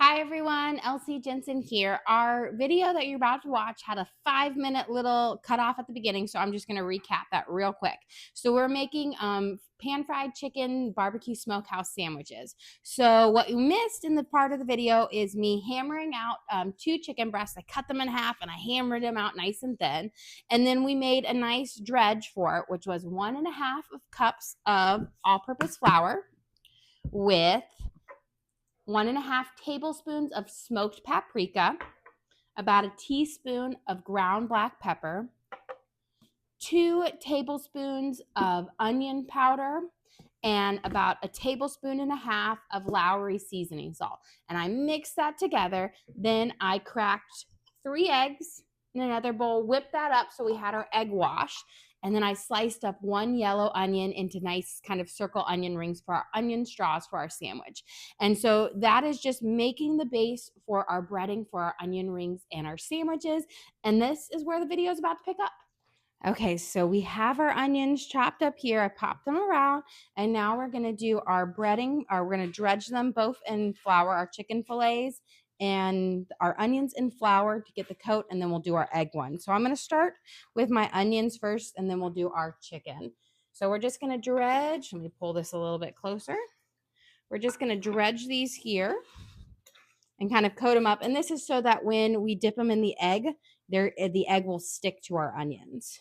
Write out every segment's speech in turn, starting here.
Hi everyone, Elsie Jensen here. Our video that you're about to watch had a 5-minute little cutoff at the beginning, so I'm just going to recap that real quick. So we're making pan-fried chicken barbecue smokehouse sandwiches. So what you missed in the part of the video is me hammering out 2 chicken breasts. I cut them in half and I hammered them out nice and thin. And then we made a nice dredge for it, which was 1.5 cups of all-purpose flour with 1.5 tablespoons of smoked paprika, about a teaspoon of ground black pepper, 2 tablespoons of onion powder, and about a tablespoon and a half of Lowry seasoning salt. And I mixed that together. Then I cracked 3 eggs in another bowl, whipped that up so we had our egg wash. And then I sliced up 1 yellow onion into nice kind of circle onion rings for our onion straws for our sandwich. And so that is just making the base for our breading for our onion rings and our sandwiches. And this is where the video is about to pick up. Okay, so we have our onions chopped up here. I popped them around, and now we're going to do our breading, or we're going to dredge them both in flour, our chicken fillets, and our onions in flour to get the coat, and then we'll do our egg one. So I'm going to start with my onions first, and then we'll do our chicken. So we're just going to dredge. Let me pull this a little bit closer. We're just going to dredge these here and kind of coat them up. And this is so that when we dip them in the egg will stick to our onions.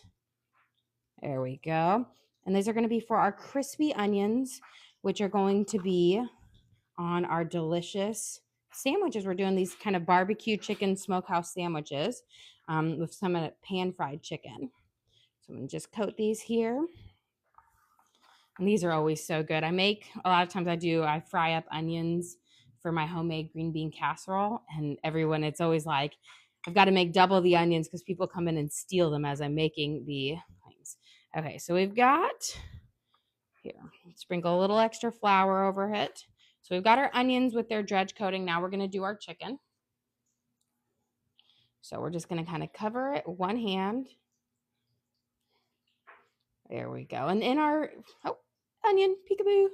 There we go. And these are going to be for our crispy onions, which are going to be on our delicious sandwiches. We're doing these kind of barbecue chicken smokehouse sandwiches with some pan-fried chicken. So I'm going to just coat these here. And these are always so good. A lot of times I fry up onions for my homemade green bean casserole. And everyone, it's always like, I've got to make double the onions because people come in and steal them as I'm making the things. Okay, so we've got, here, sprinkle a little extra flour over it. So we've got our onions with their dredge coating. Now we're going to do our chicken. So we're just going to kind of cover it one hand. There we go. And in our, onion, peekaboo.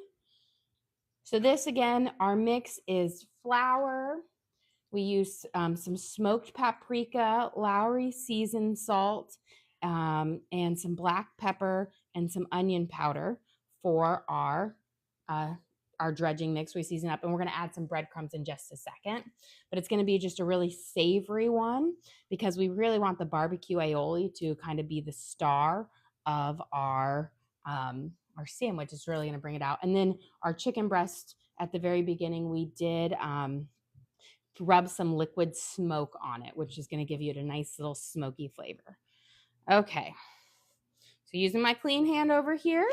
So this, again, our mix is flour. We use some smoked paprika, Lowry seasoned salt, and some black pepper and some onion powder for our dredging mix we season up. And we're going to add some breadcrumbs in just a second. But it's going to be just a really savory one because we really want the barbecue aioli to kind of be the star of our sandwich. It's really going to bring it out. And then our chicken breast at the very beginning, we did rub some liquid smoke on it, which is going to give you a nice little smoky flavor. Okay, so using my clean hand over here,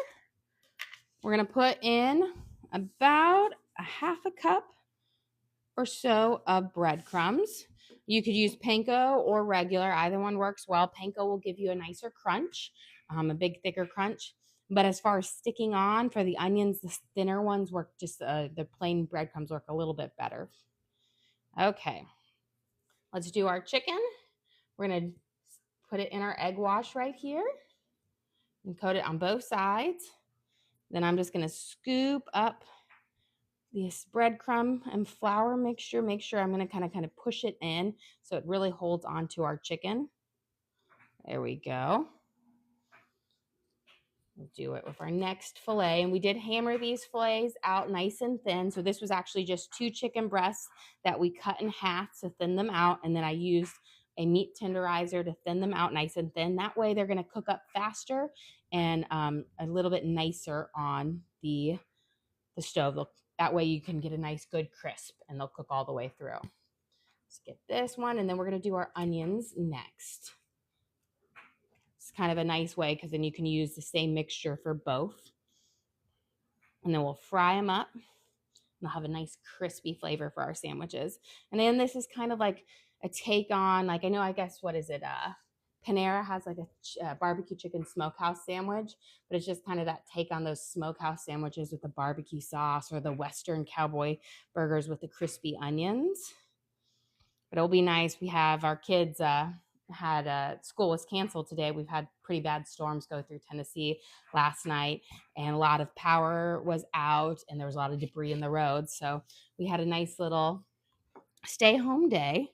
we're going to put in about a 1/2 cup or so of breadcrumbs. You could use panko or regular. Either one works well. Panko will give you a nicer crunch, a big, thicker crunch. But as far as sticking on for the onions, the thinner ones work just, the plain breadcrumbs work a little bit better. Okay, let's do our chicken. We're going to put it in our egg wash right here and coat it on both sides. Then I'm just going to scoop up this breadcrumb and flour mixture. Make sure I'm going to kind of push it in so it really holds onto our chicken. There we go. We'll do it with our next fillet. And we did hammer these fillets out nice and thin. So this was actually just 2 chicken breasts that we cut in half to thin them out. And then I used a meat tenderizer to thin them out nice and thin. That way they're going to cook up faster and a little bit nicer on the stove. That way you can get a nice good crisp and they'll cook all the way through. Let's get this one. And then we're going to do our onions next. It's kind of a nice way because then you can use the same mixture for both. And then we'll fry them up. And they'll have a nice crispy flavor for our sandwiches. And then this is kind of like a take on, like, what is it? Panera has like a barbecue chicken smokehouse sandwich, but it's just kind of that take on those smokehouse sandwiches with the barbecue sauce or the Western cowboy burgers with the crispy onions. But it'll be nice. We have our kids school was canceled today. We've had pretty bad storms go through Tennessee last night, and a lot of power was out, and there was a lot of debris in the road. So we had a nice little stay-home day.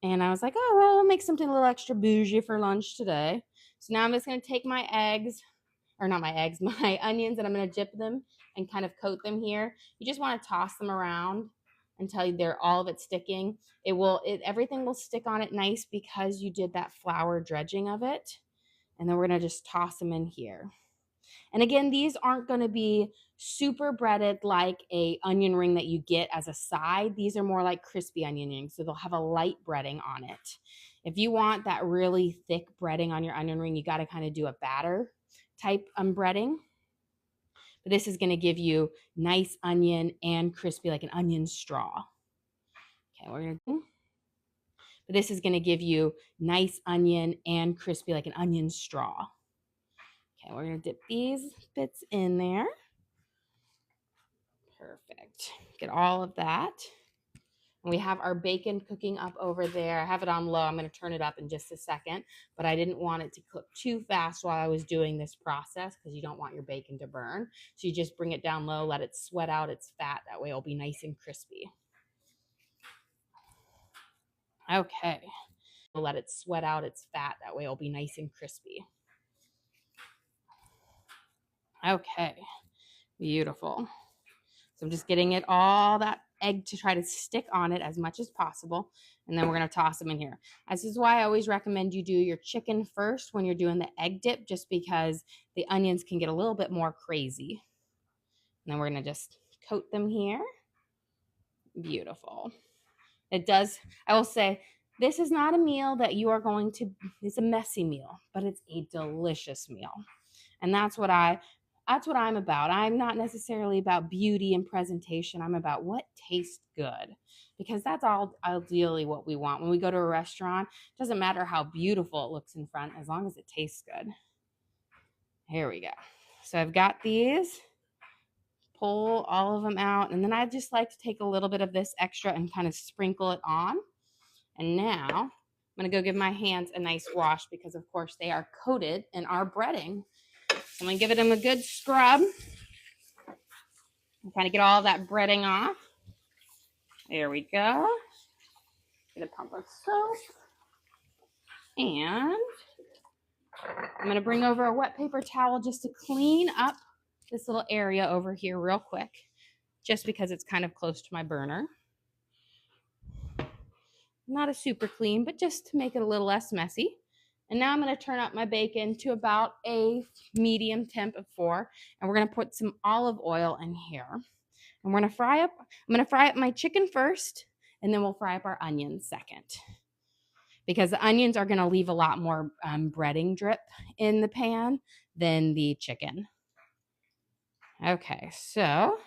And I was like, oh, well, I'll make something a little extra bougie for lunch today. So now I'm just going to take my eggs, or not my eggs, my onions, and I'm going to dip them and kind of coat them here. You just want to toss them around until they're all of it sticking. Everything will stick on it nice because you did that flour dredging of it. And then we're going to just toss them in here. And again, these aren't going to be super breaded like a onion ring that you get as a side. These are more like crispy onion rings, so they'll have a light breading on it. If you want that really thick breading on your onion ring, you got to kind of do a batter type breading. But this is going to give you nice onion and crispy like an onion straw. Okay, we're going to. But this is going to give you nice onion and crispy like an onion straw. Okay, we're going to dip these bits in there. Perfect. Get all of that. And we have our bacon cooking up over there. I have it on low. I'm going to turn it up in just a second, but I didn't want it to cook too fast while I was doing this process because you don't want your bacon to burn. So you just bring it down low, let it sweat out its fat. That way it'll be nice and crispy. Okay. Let it sweat out its fat. That way it'll be nice and crispy. Okay. Beautiful. So I'm just getting it all that egg to try to stick on it as much as possible. And then we're going to toss them in here. This is why I always recommend you do your chicken first when you're doing the egg dip, just because the onions can get a little bit more crazy. And then we're going to just coat them here. Beautiful. It does, I will say, this is not a meal that you are going to, it's a messy meal, but it's a delicious meal. And that's what I'm about. I'm not necessarily about beauty and presentation. I'm about what tastes good, because that's all ideally what we want. When we go to a restaurant, it doesn't matter how beautiful it looks in front, as long as it tastes good. Here we go. So I've got these, pull all of them out. And then I just like to take a little bit of this extra and kind of sprinkle it on. And now I'm going to go give my hands a nice wash because, of course, they are coated in our breading. I'm going to give them a good scrub and kind of get all that breading off. There we go. Get a pump of soap. And I'm going to bring over a wet paper towel just to clean up this little area over here real quick, just because it's kind of close to my burner. Not a super clean, but just to make it a little less messy. And now I'm going to turn up my bacon to about a medium temp of 4. And we're going to put some olive oil in here. And we're going to fry up, I'm going to fry up my chicken first, and then we'll fry up our onions second. Because the onions are going to leave a lot more breading drip in the pan than the chicken. Okay, so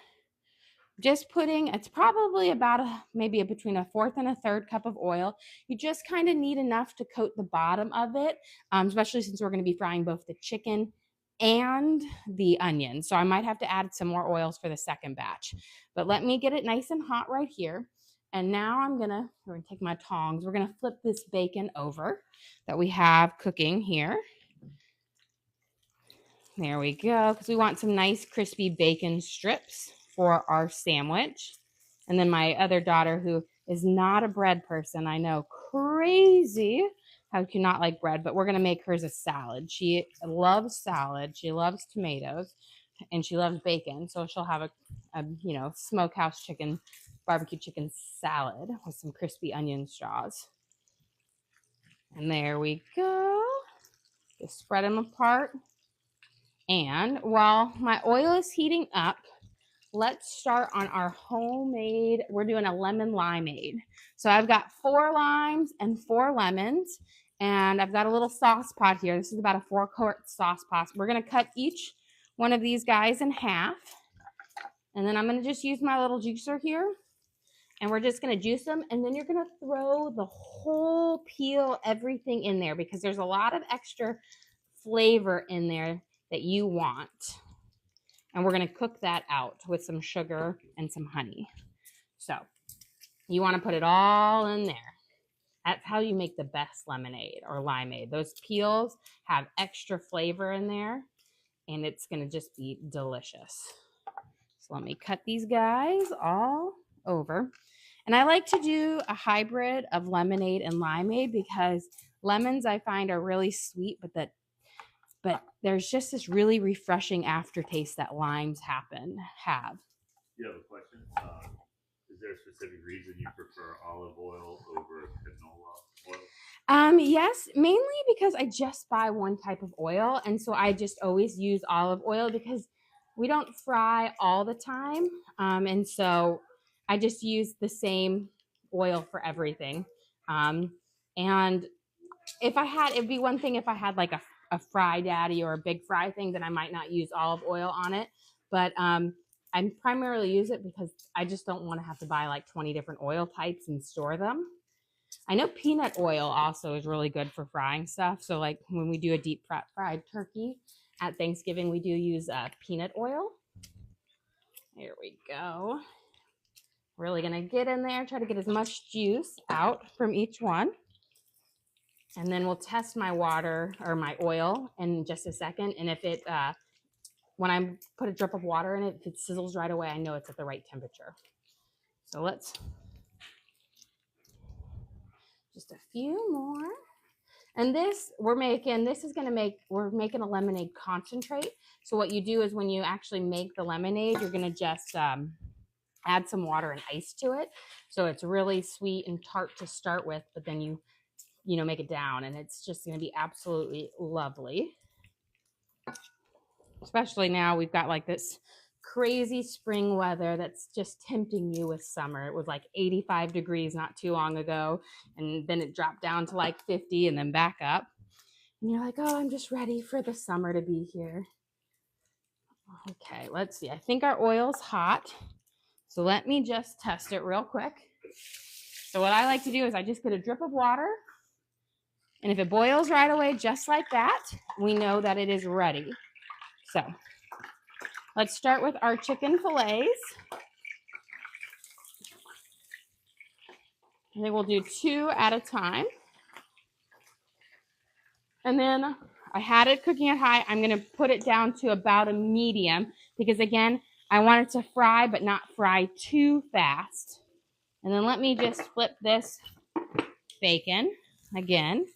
just putting, it's probably about maybe between a 1/4 and a 1/3 cup of oil. You just kind of need enough to coat the bottom of it, especially since we're going to be frying both the chicken and the onion. So I might have to add some more oils for the second batch. But let me get it nice and hot right here. And now we're going to take my tongs. We're going to flip this bacon over that we have cooking here. There we go, because we want some nice crispy bacon strips for our sandwich. And then my other daughter, who is not a bread person, I know, crazy how you not like bread, but we're going to make hers a salad. She loves salad. She loves tomatoes, and she loves bacon. So she'll have a Smokehouse chicken, barbecue chicken salad with some crispy onion straws. And there we go. Just spread them apart. And while my oil is heating up, let's start on our homemade, we're doing a lemon limeade. So I've got 4 limes and 4 lemons, and I've got a little sauce pot here. This is about a 4-quart sauce pot. We're going to cut each one of these guys in half. And then I'm going to just use my little juicer here. And we're just going to juice them. And then you're going to throw the whole peel, everything in there, because there's a lot of extra flavor in there that you want. And we're going to cook that out with some sugar and some honey. So you want to put it all in there. That's how you make the best lemonade or limeade. Those peels have extra flavor in there, and it's going to just be delicious. So let me cut these guys all over. And I like to do a hybrid of lemonade and limeade because lemons I find are really sweet, but there's just this really refreshing aftertaste that limes have. You have a question? Is there a specific reason you prefer olive oil over canola oil? Yes, mainly because I just buy one type of oil, and so I just always use olive oil because we don't fry all the time, and so I just use the same oil for everything. Um, and if I had, it'd be one thing if I had like a fry daddy or a big fry thing, then I might not use olive oil on it. But I primarily use it because I just don't want to have to buy like 20 different oil types and store them. I know peanut oil also is really good for frying stuff. So like when we do a deep fried turkey at Thanksgiving, we do use peanut oil. Here we go. Really gonna get in there, try to get as much juice out from each one. And then we'll test my water or my oil in just a second. And if it, when I put a drip of water in it, if it sizzles right away, I know it's at the right temperature. So let's, just a few more. And this, we're making a lemonade concentrate. So what you do is when you actually make the lemonade, you're gonna just add some water and ice to it. So it's really sweet and tart to start with, but then you make it down and it's just gonna be absolutely lovely. Especially now we've got like this crazy spring weather that's just tempting you with summer. It was like 85 degrees not too long ago, and then it dropped down to like 50 and then back up. And you're like, oh, I'm just ready for the summer to be here. Okay, let's see. I think our oil's hot. So let me just test it real quick. So what I like to do is I just get a drip of water. And if it boils right away, just like that, we know that it is ready. So let's start with our chicken fillets. I think we'll do 2 at a time. And then I had it cooking at high. I'm going to put it down to about a medium because, again, I want it to fry, but not fry too fast. And then let me just flip this bacon again.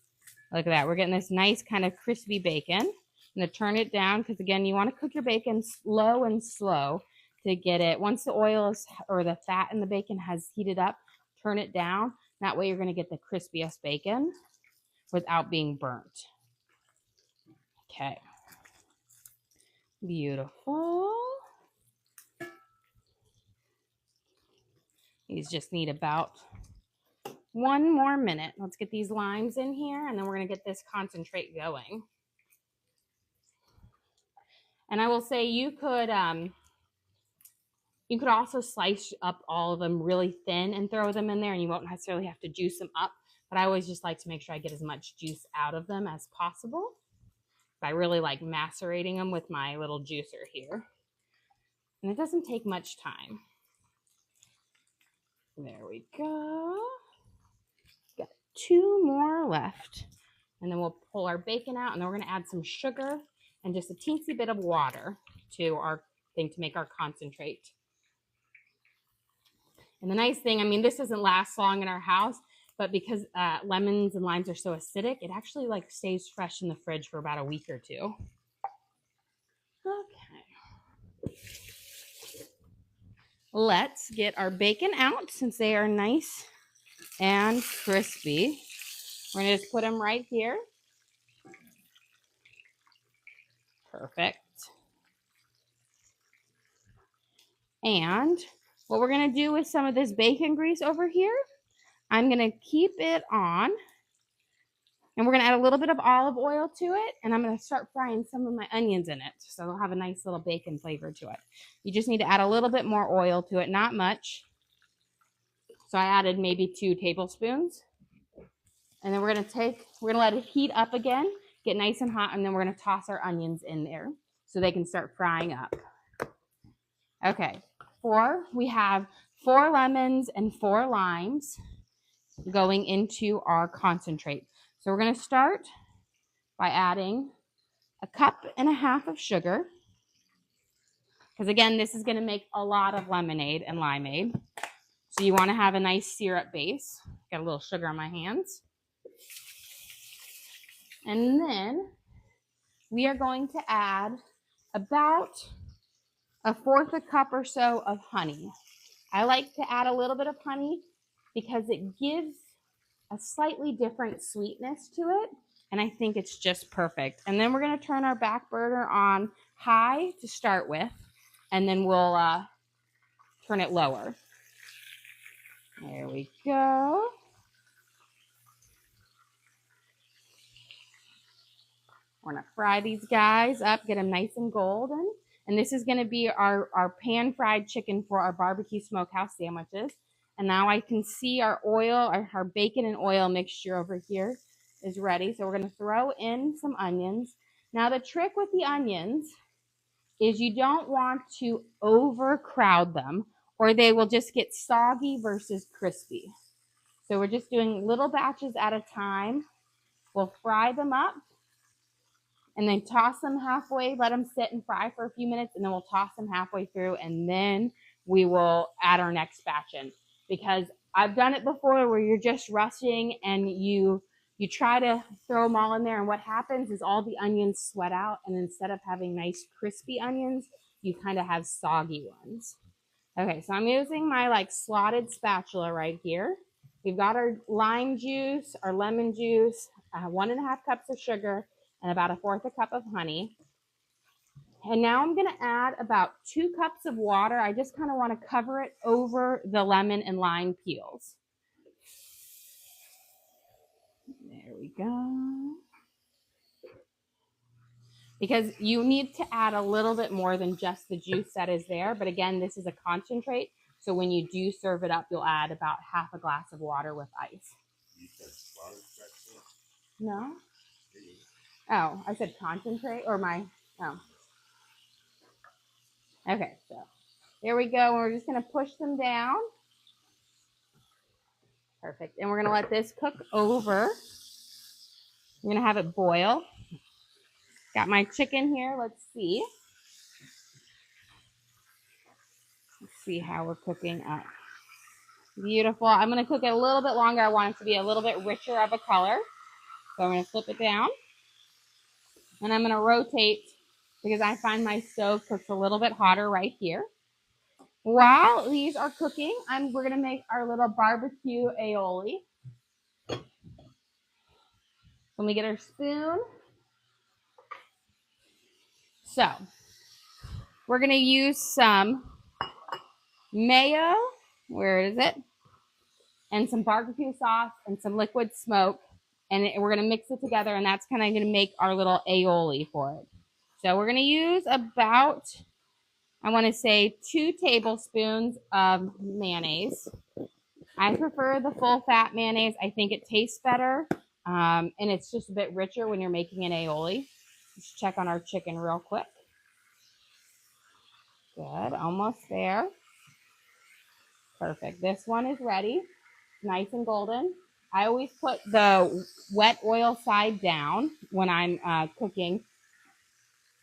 Look at that. We're getting this nice kind of crispy bacon. I'm going to turn it down because, again, you want to cook your bacon slow and slow to get it. Once the oil is, or the fat in the bacon has heated up, turn it down. That way you're going to get the crispiest bacon without being burnt. Okay. Beautiful. These just need about 1 more minute. Let's get these limes in here and then we're going to get this concentrate going. And I will say you could also slice up all of them really thin and throw them in there, and you won't necessarily have to juice them up. But I always just like to make sure I get as much juice out of them as possible. I really like macerating them with my little juicer here. And it doesn't take much time. There we go. Got 2 more left. And then we'll pull our bacon out, and then we're going to add some sugar and just a teensy bit of water to our thing to make our concentrate. And the nice thing, I mean, this doesn't last long in our house, but because lemons and limes are so acidic, it actually like stays fresh in the fridge for about a week or 2. Okay. Let's get our bacon out since they are nice and crispy. We're going to just put them right here. Perfect. And what we're going to do with some of this bacon grease over here, I'm going to keep it on. And we're going to add a little bit of olive oil to it. And I'm going to start frying some of my onions in it. So they'll have a nice little bacon flavor to it. You just need to add a little bit more oil to it, not much. So I added maybe 2 tablespoons. And then we're going to let it heat up again, get nice and hot. And then we're going to toss our onions in there so they can start frying up. Okay, we have 4 lemons and 4 limes going into our concentrate. So we're going to start by adding 1.5 cups of sugar. Because again, this is going to make a lot of lemonade and limeade. So you want to have a nice syrup base. Got a little sugar on my hands. And then we are going to add about 1/4 cup or so of honey. I like to add a little bit of honey because it gives a slightly different sweetness to it. And I think it's just perfect. And then we're going to turn our back burner on high to start with. And then we'll turn it lower. There we go. We're going to fry these guys up, get them nice and golden. And this is going to be our pan-fried chicken for our barbecue smokehouse sandwiches. And now I can see our oil, our bacon and oil mixture over here is ready. So we're going to throw in some onions. Now the trick with the onions is you don't want to overcrowd them or they will just get soggy versus crispy. So we're just doing little batches at a time. We'll fry them up and then toss them halfway, let them sit and fry for a few minutes, and then we'll toss them halfway through, and then we will add our next batch in. Because I've done it before where you're just rushing and you try to throw them all in there, and what happens is all the onions sweat out, and instead of having nice crispy onions, you kind of have soggy ones. Okay, so I'm using my slotted spatula right here. We've got our lime juice, our lemon juice, 1.5 cups of sugar, and about 1/4 cup of honey. And now I'm going to add about 2 cups of water. I just kind of want to cover it over the lemon and lime peels. There we go. Because you need to add a little bit more than just the juice that is there. But again, this is a concentrate. So when you do serve it up, you'll add about 1/2 glass of water with ice. You said slotted spatula? No? Oh, I said concentrate or oh. Okay, so there we go. We're just going to push them down. Perfect. And we're going to let this cook over. I'm going to have it boil. Got my chicken here. Let's see. Let's see how we're cooking up. Beautiful. I'm going to cook it a little bit longer. I want it to be a little bit richer of a color. So I'm going to flip it down. And I'm going to rotate because I find my stove cooks a little bit hotter right here. While these are cooking, we're going to make our little barbecue aioli. Let me get our spoon. So, we're going to use some mayo. Where is it? And some barbecue sauce and some liquid smoke. And we're going to mix it together, and that's kind of going to make our little aioli for it. So, we're going to use about, I want to say, 2 tablespoons of mayonnaise. I prefer the full fat mayonnaise. I think it tastes better. And it's just a bit richer when you're making an aioli. Let's check on our chicken real quick. Good, almost there. Perfect. This one is ready. Nice and golden. I always put the wet oil side down when I'm cooking.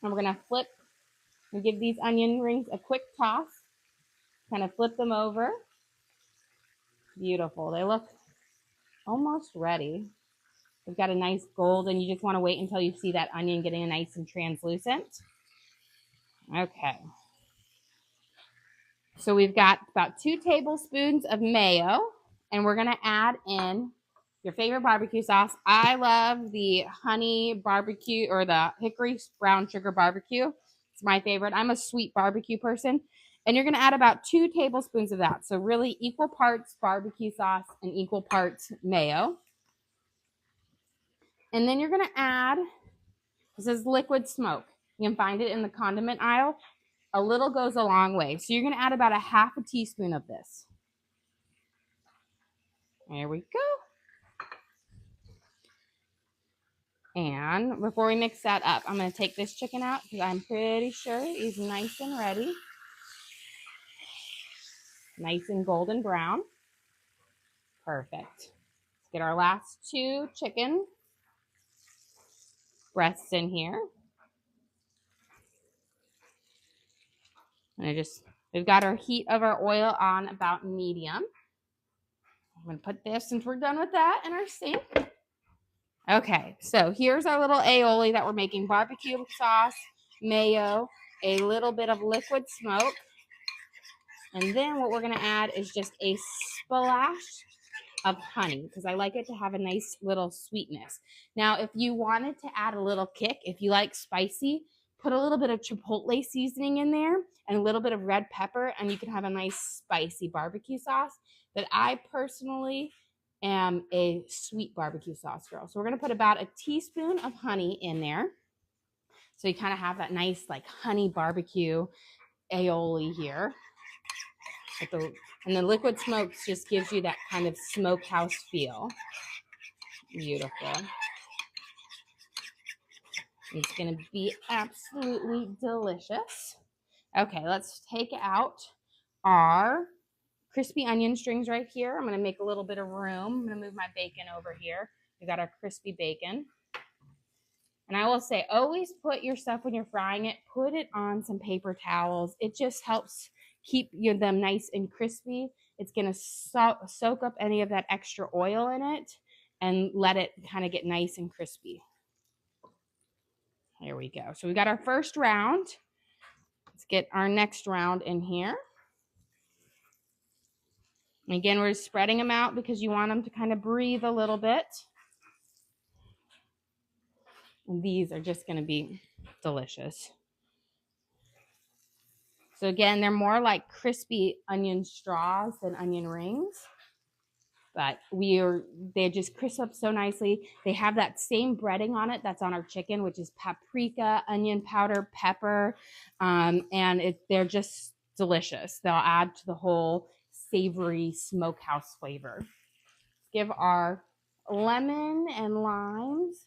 And we're going to flip and give these onion rings a quick toss. Kind of flip them over. Beautiful. They look almost ready. They've got a nice golden. You just want to wait until you see that onion getting nice and translucent. Okay. So we've got about 2 tablespoons of mayo, and we're going to add in your favorite barbecue sauce. I love the honey barbecue or the hickory brown sugar barbecue. It's my favorite. I'm a sweet barbecue person. And you're going to add about 2 tablespoons of that. So really equal parts barbecue sauce and equal parts mayo. And then you're going to add, this is liquid smoke. You can find it in the condiment aisle. A little goes a long way. So you're going to add about 1/2 teaspoon of this. There we go. And before we mix that up, I'm going to take this chicken out because I'm pretty sure he's nice and ready. Nice and golden brown. Perfect. Let's get our last 2 chicken breasts in here. And we've got our heat of our oil on about medium. I'm going to put this, since we're done with that, in our sink. Okay, so here's our little aioli that we're making. Barbecue sauce, mayo, a little bit of liquid smoke. And then what we're going to add is just a splash of honey, because I like it to have a nice little sweetness. Now, if you wanted to add a little kick, if you like spicy, put a little bit of chipotle seasoning in there and a little bit of red pepper, and you can have a nice spicy barbecue sauce. But I personally am a sweet barbecue sauce girl. So we're going to put about a teaspoon of honey in there. So you kind of have that nice like honey barbecue aioli here. And the liquid smoke just gives you that kind of smokehouse feel. Beautiful. It's going to be absolutely delicious. Okay, let's take out our crispy onion strings right here. I'm going to make a little bit of room. I'm going to move my bacon over here. We got our crispy bacon. And I will say, always put your stuff when you're frying it, put it on some paper towels. It just helps keep them nice and crispy. It's going to soak up any of that extra oil in it and let it kind of get nice and crispy. There we go. So we got our first round. Let's get our next round in here. And again, we're spreading them out because you want them to kind of breathe a little bit. And these are just going to be delicious. So again, they're more like crispy onion straws than onion rings. But they just crisp up so nicely. They have that same breading on it that's on our chicken, which is paprika, onion powder, pepper, and they're just delicious. They'll add to the whole savory smokehouse flavor. Give our lemon and limes.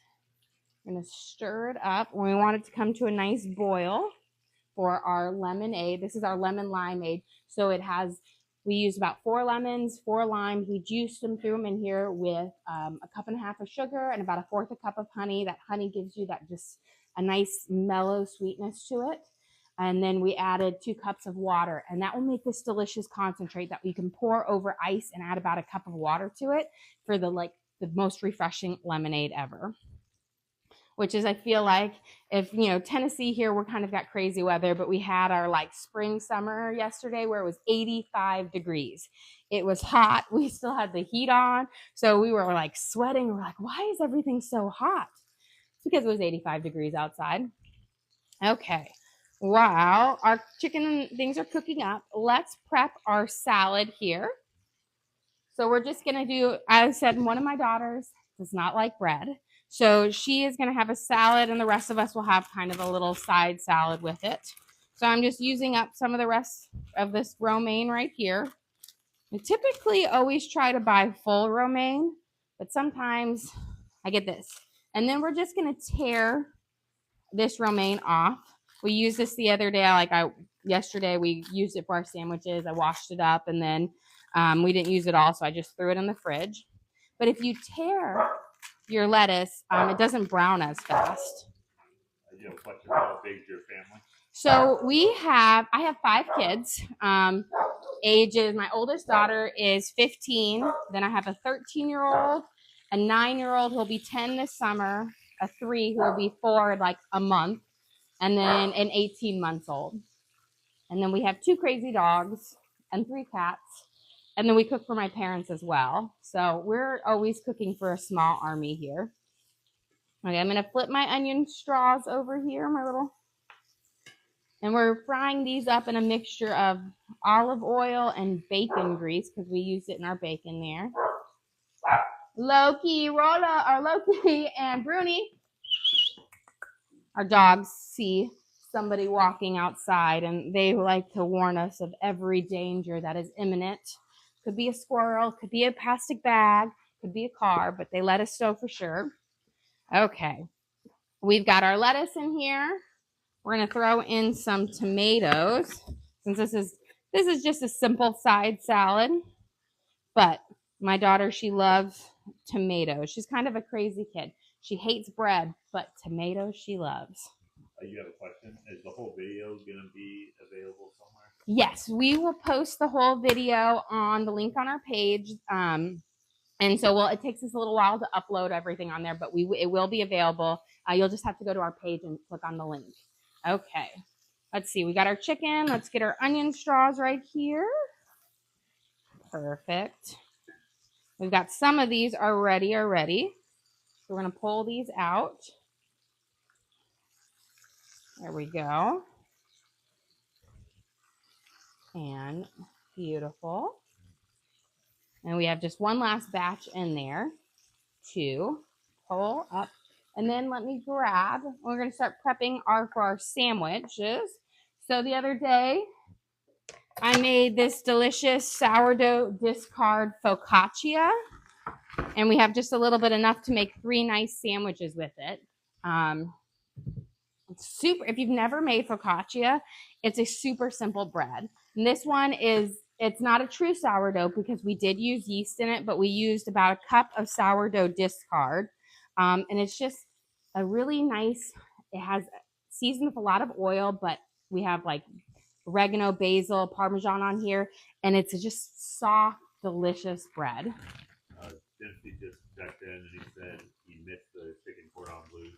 I'm going to stir it up. We want it to come to a nice boil for our lemonade. This is our lemon limeade. So we use about 4 lemons, 4 limes. We juiced them, threw them in here with a cup and a half of sugar and about 1/4 cup of honey. That honey gives you that just a nice mellow sweetness to it. And then we added 2 cups of water, and that will make this delicious concentrate that we can pour over ice and add about a cup of water to it for the most refreshing lemonade ever. Which is, I feel like, if, Tennessee here, we're kind of got crazy weather, but we had our spring summer yesterday where it was 85 degrees. It was hot. We still had the heat on. So we were sweating. We're like, why is everything so hot? It's because it was 85 degrees outside. Okay. While our chicken and things are cooking up, let's prep our salad here. So we're just going to do, I said, one of my daughters does not like bread. So she is going to have a salad, and the rest of us will have kind of a little side salad with it. So I'm just using up some of the rest of this romaine right here. I typically always try to buy full romaine, but sometimes I get this. And then we're just going to tear this romaine off. We used this the other day. Yesterday we used it for our sandwiches. I washed it up, and then we didn't use it all, so I just threw it in the fridge. But if you tear your lettuce, it doesn't brown as fast. You have a question, how big is your family? So I have 5 kids. Ages, my oldest daughter is 15. Then I have a 13-year-old, a 9-year-old who'll be 10 this summer, a 3 who will be 4 in a month, and then an 18-month-old. And then we have 2 crazy dogs and 3 cats. And then we cook for my parents as well. So we're always cooking for a small army here. Okay, I'm going to flip my onion straws over here, and we're frying these up in a mixture of olive oil and bacon grease because we used it in our bacon there. Loki and Bruni, our dogs, see somebody walking outside, and they like to warn us of every danger that is imminent. Could be a squirrel, could be a plastic bag, could be a car, but they let us know for sure. Okay, we've got our lettuce in here. We're going to throw in some tomatoes, since this is just a simple side salad. But my daughter, she loves tomatoes. She's kind of a crazy kid. She hates bread, but tomatoes she loves. You have a question? Is the whole video going to be available somewhere? Yes, we will post the whole video on the link on our page. And so, well, it takes us a little while to upload everything on there, but it will be available. You'll just have to go to our page and click on the link. Okay, let's see. We got our chicken. Let's get our onion straws right here. Perfect. We've got some of these already. So we're going to pull these out. There we go. And beautiful. And we have just one last batch in there to pull up. And then let me grab, we're going to start prepping for our sandwiches. So the other day, I made this delicious sourdough discard focaccia. And we have just a little bit enough to make 3 nice sandwiches with it. It's super, if you've never made focaccia, it's a super simple bread. And this one it's not a true sourdough because we did use yeast in it, but we used about a cup of sourdough discard. And it's just a really nice, it has seasoned with a lot of oil, but we have like oregano, basil, Parmesan on here, and it's just soft, delicious bread. Dempsey just checked in and he said he missed the chicken cordon bleu.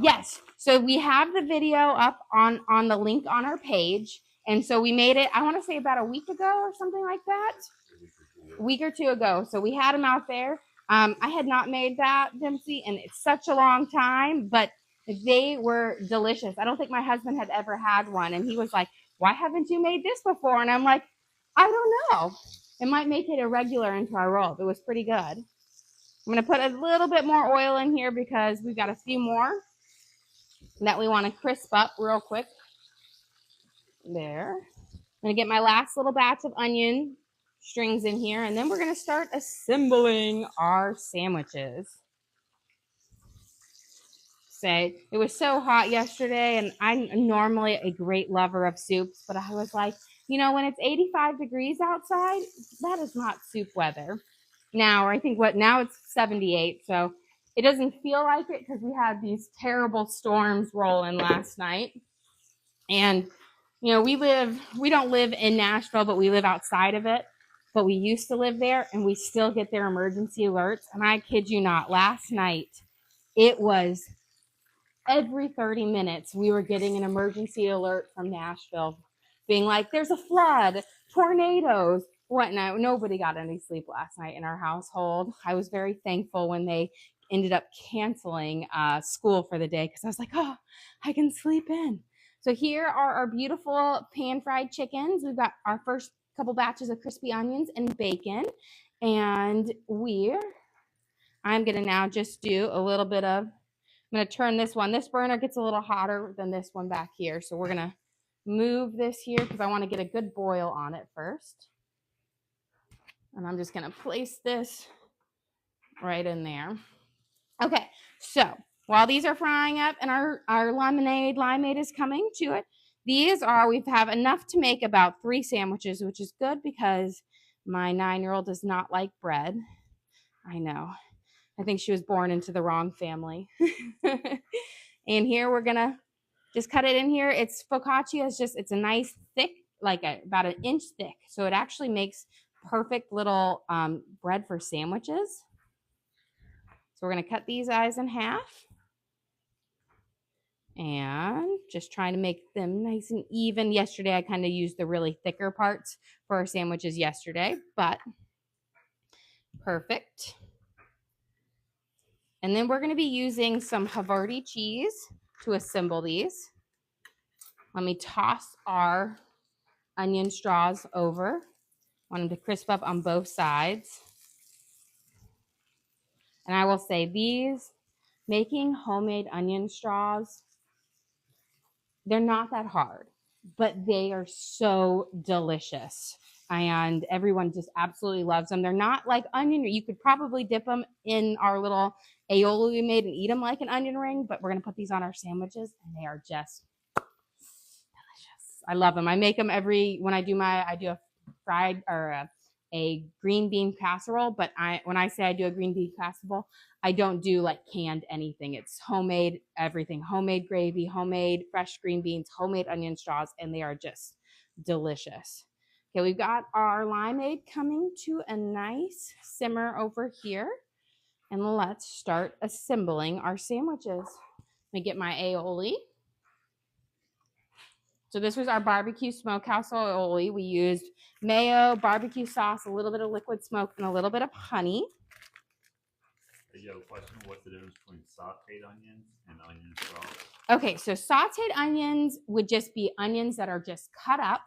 Yes, so we have the video up on the link on our page, and so we made it, I want to say about a week ago or something like that. A week or two ago. So we had them out there. I had not made that, Dempsey, and it's such a long time, but they were delicious. I don't think my husband had ever had one, and he was like, why haven't you made this before? And I'm like, I don't know. It might make it a regular into our roll. It was pretty good. I'm going to put a little bit more oil in here because we've got a few more that we want to crisp up real quick. There. I'm going to get my last little batch of onion strings in here, and then we're going to start assembling our sandwiches. Say, it was so hot yesterday, and I'm normally a great lover of soups, but I was like, you know, when it's 85 degrees outside, that is not soup weather. Now, I think now it's 78, so it doesn't feel like it because we had these terrible storms rolling last night. And, you know, we don't live in Nashville, but we live outside of it. But we used to live there, and we still get their emergency alerts. And I kid you not, last night, it was every 30 minutes, we were getting an emergency alert from Nashville being like, there's a flood, tornadoes, whatnot. Nobody got any sleep last night in our household. I was very thankful when they ended up canceling school for the day because I was like, oh, I can sleep in. So here are our beautiful pan-fried chickens. We've got our first couple batches of crispy onions and bacon. And I'm going to now just do a little bit of, I'm going to turn this one. This burner gets a little hotter than this one back here. So we're going to move this here because I want to get a good boil on it first. And I'm just going to place this right in there. Okay, so while these are frying up and our limeade is coming to it, we have enough to make about 3 sandwiches, which is good because my 9-year-old does not like bread. I know. I think she was born into the wrong family. And here we're going to just cut it in here. It's focaccia. It's a nice thick, like about 1 inch thick. So it actually makes perfect little bread for sandwiches. So we're going to cut these eyes in half. And just trying to make them nice and even. Yesterday, I kind of used the really thicker parts for our sandwiches yesterday, but perfect. And then we're going to be using some Havarti cheese to assemble these. Let me toss our onion straws over. Want them to crisp up on both sides. And I will say making homemade onion straws, they're not that hard, but they are so delicious. And everyone just absolutely loves them. They're not like onion. You could probably dip them in our little aioli we made and eat them like an onion ring, but we're going to put these on our sandwiches, and they are just delicious. I love them. I make them when I do a fried or a green bean casserole, but when I say I do a green bean casserole, I don't do like canned anything. It's homemade everything, homemade gravy, homemade fresh green beans, homemade onion straws, and they are just delicious. Okay, we've got our limeade coming to a nice simmer over here. And let's start assembling our sandwiches. Let me get my aioli. So this was our barbecue smokehouse aioli. We used mayo, barbecue sauce, a little bit of liquid smoke, and a little bit of honey. You have a question? What's the difference between sauteed onions and onion straws? Okay, so sauteed onions would just be onions that are just cut up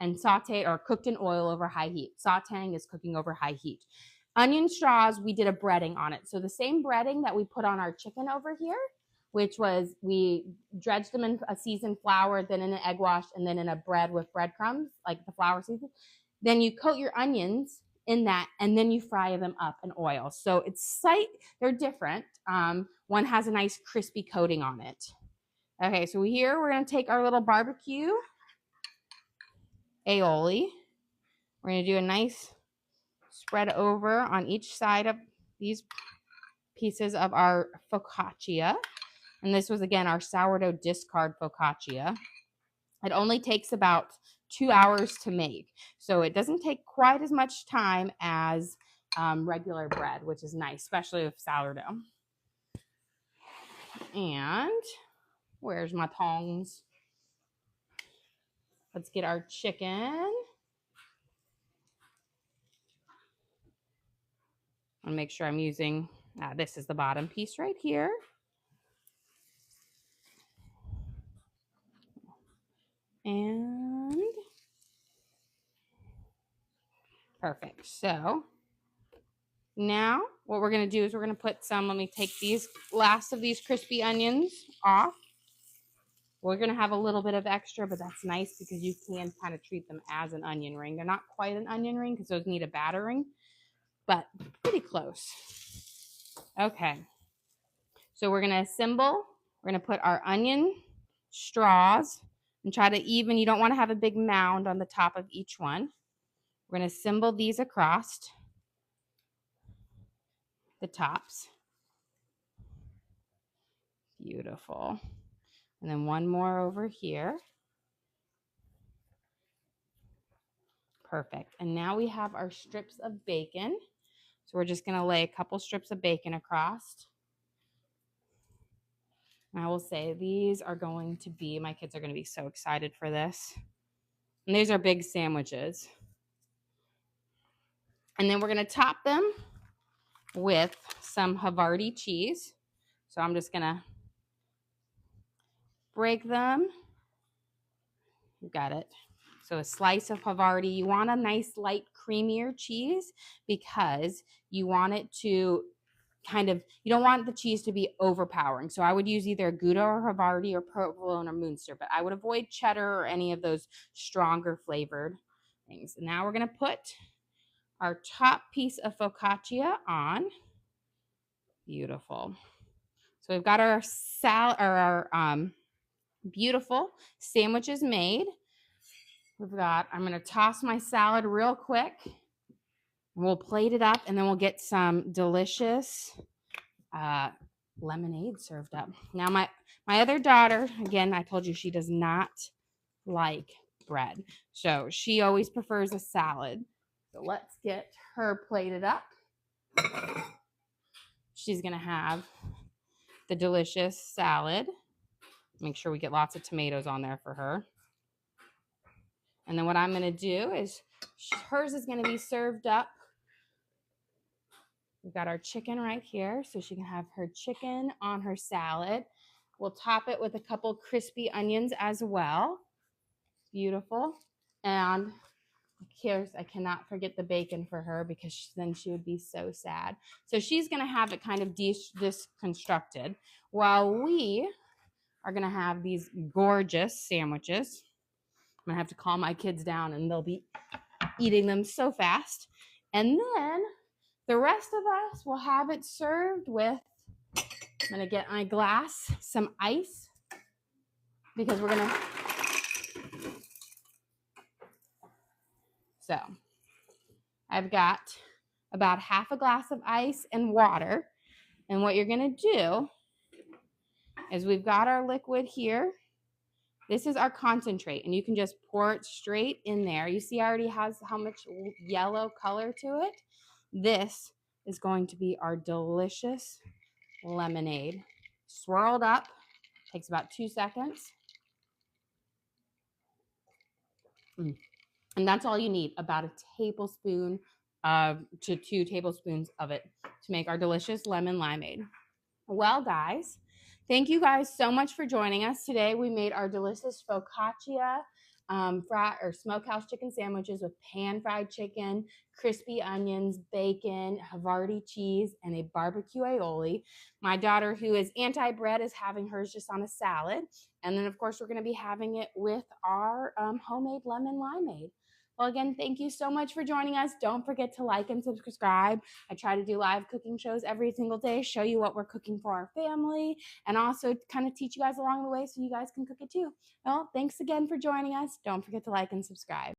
and sauteed or cooked in oil over high heat. Sauteing is cooking over high heat. Onion straws, we did a breading on it. So the same breading that we put on our chicken over here, which was we dredged them in a seasoned flour, then in an egg wash, and then in a bread with breadcrumbs, like the flour season. Then you coat your onions in that, and then you fry them up in oil. So it's they're different. One has a nice crispy coating on it. Okay, so here we're gonna take our little barbecue aioli. We're gonna do a nice spread over on each side of these pieces of our focaccia. And this was, again, our sourdough discard focaccia. It only takes about 2 hours to make. So it doesn't take quite as much time as regular bread, which is nice, especially with sourdough. And where's my tongs? Let's get our chicken. I'll make sure I'm using, this is the bottom piece right here. And perfect. So now what we're going to do is we're going to put some, let me take these last of these crispy onions off. We're going to have a little bit of extra, but that's nice because you can kind of treat them as an onion ring. They're not quite an onion ring because those need a battering, but pretty close. Okay. So we're going to assemble. We're going to put our onion straws and try to even, you don't want to have a big mound on the top of each one. We're going to assemble these across the tops. Beautiful. And then one more over here. Perfect. And now we have our strips of bacon. So we're just going to lay a couple strips of bacon across. And I will say these are going to be, my kids are going to be so excited for this. And these are big sandwiches. And then we're going to top them with some Havarti cheese. So I'm just going to break them. You got it. So a slice of Havarti. You want a nice light creamier cheese because you want it to kind of, you don't want the cheese to be overpowering. So I would use either Gouda or Havarti or provolone or Munster, but I would avoid cheddar or any of those stronger flavored things. And now we're going to put our top piece of focaccia on. Beautiful. So we've got our salad or our beautiful sandwiches made. We've got, I'm going to toss my salad real quick. We'll plate it up and then we'll get some delicious lemonade served up. Now my other daughter, again, I told you she does not like bread. So she always prefers a salad. So let's get her plated up. She's going to have the delicious salad. Make sure we get lots of tomatoes on there for her. And then what I'm going to do is hers is going to be served up. We've got our chicken right here, so she can have her chicken on her salad. We'll top it with a couple crispy onions as well. Beautiful. And here's, I cannot forget the bacon for her because then she would be so sad. So she's going to have it kind of disconstructed while we are going to have these gorgeous sandwiches. I'm going to have to calm my kids down and they'll be eating them so fast. And then the rest of us will have it served with, I'm going to get my glass, some ice, because we're going to, so I've got about half a glass of ice and water. And what you're going to do is we've got our liquid here. This is our concentrate, and you can just pour it straight in there. You see, it already has how much yellow color to it. This is going to be our delicious lemonade. Swirled up, takes about 2 seconds. And that's all you need, about a tablespoon to 2 tablespoons of it to make our delicious lemon limeade. Well, guys, thank you guys so much for joining us. Today we made our delicious focaccia smokehouse chicken sandwiches with pan-fried chicken, crispy onions, bacon, Havarti cheese, and a barbecue aioli. My daughter, who is anti-bread, is having hers just on a salad. And then, of course, we're going to be having it with our homemade lemon limeade. Well, again, thank you so much for joining us. Don't forget to like and subscribe. I try to do live cooking shows every single day, show you what we're cooking for our family, and also kind of teach you guys along the way so you guys can cook it too. Well, thanks again for joining us. Don't forget to like and subscribe.